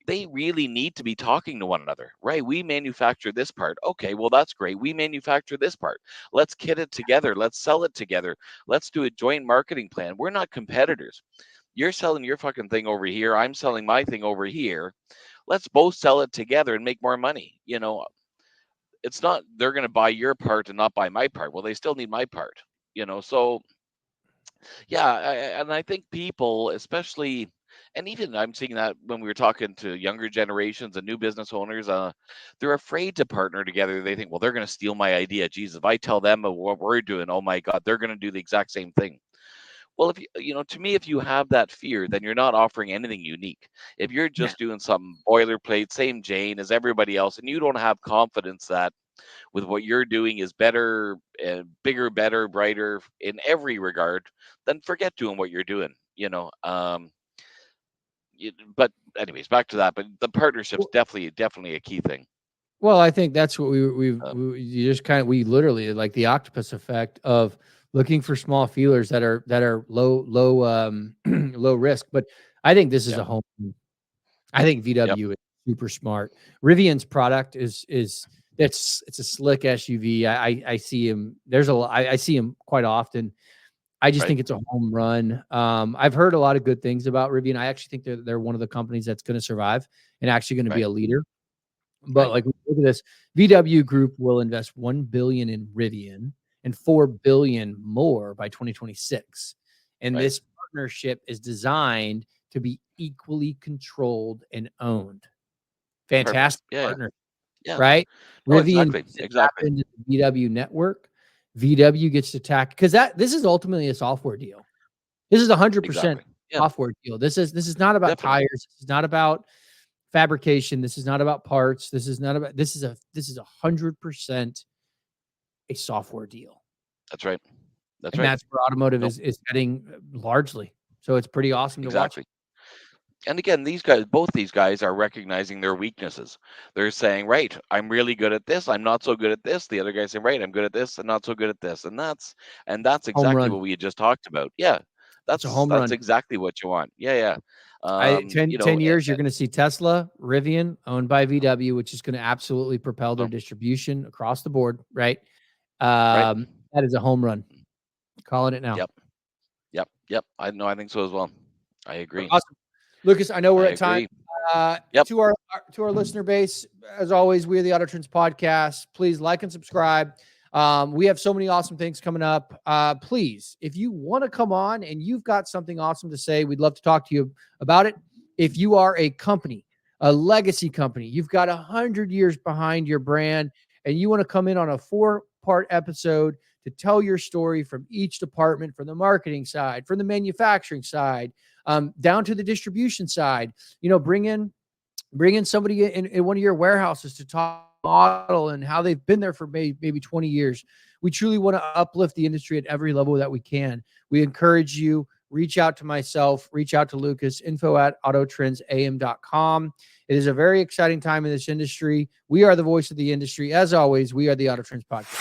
they really need to be talking to one another, right? We manufacture this part. Okay, well, that's great. We manufacture this part. Let's kit it together. Let's sell it together. Let's do a joint marketing plan. We're not competitors. You're selling your fucking thing over here. I'm selling my thing over here. Let's both sell it together and make more money. It's not they're going to buy your part and not buy my part. Well, they still need my part, so yeah, and I think people, especially, and even I'm seeing that when we were talking to younger generations and new business owners, they're afraid to partner together. They think, well, they're going to steal my idea. Jesus, if I tell them what we're doing, oh my God, they're going to do the exact same thing. Well, if to me, if you have that fear, then you're not offering anything unique. If you're Yeah. just doing some boilerplate, same Jane as everybody else, and you don't have confidence that with what you're doing is better, bigger, better, brighter in every regard, then forget doing what you're doing. But anyways, back to that. But the partnership's definitely a key thing. Well, I think that's what Um, you just we literally like the octopus effect of looking for small feelers that are low low risk. But I think this is yep, a home. I think yep, VW is super smart. Rivian's product it's a slick SUV. I see him. I see him quite often. I just right, think it's a home run. I've heard a lot of good things about Rivian. I actually think they're one of the companies that's going to survive and actually going to be right, a leader. But right, like, look at this. VW Group will invest 1 billion in Rivian and 4 billion more by 2026. And right. this partnership is designed to be equally controlled and owned. Perfect. Fantastic Yeah, yeah, partner, yeah. right? Oh, Rivian exactly, gets to tap exactly. into the VW network. VW gets to tack because this is ultimately a software deal. This is 100% Exactly. Yeah, software deal. This is not about definitely. tires. This is not about fabrication. This is not about parts. This is 100% a software deal. That's right. That's And right. that's where automotive Nope, is heading largely. So it's pretty awesome to watch. exactly. And again, both these guys are recognizing their weaknesses. They're saying, right, I'm really good at this. I'm not so good at this. The other guy's saying, right, I'm good at this and not so good at this. And that's Home exactly run. what we had just talked about. Yeah. It's a That's home that's run. exactly what you want. Yeah, yeah. I Um, 10, you 10 know, years, you're going to see Tesla, Rivian owned by VW, which is going to absolutely propel their oh, distribution across the board, right? right. That is a home run. Calling it now. Yep. Yep. I know, I think so as well. I agree. Awesome. Lucas, I know I we're at time. agree. Yep. To our listener base, as always, we are the Auto Trends Podcast. Please like and subscribe. We have so many awesome things coming up. Please, if you want to come on and you've got something awesome to say, we'd love to talk to you about it. If you are a company, a legacy company, you've got 100 years behind your brand, and you want to come in on a 4-part episode to tell your story from each department, from the marketing side, from the manufacturing side, down to the distribution side, bring in somebody in one of your warehouses to talk model and how they've been there for maybe 20 years. We truly want to uplift the industry at every level that we can. We encourage you, reach out to myself, reach out to Lucas, info@autotrendsam.com. It is a very exciting time in this industry. We are the voice of the industry. As always, we are the Auto Trends Podcast.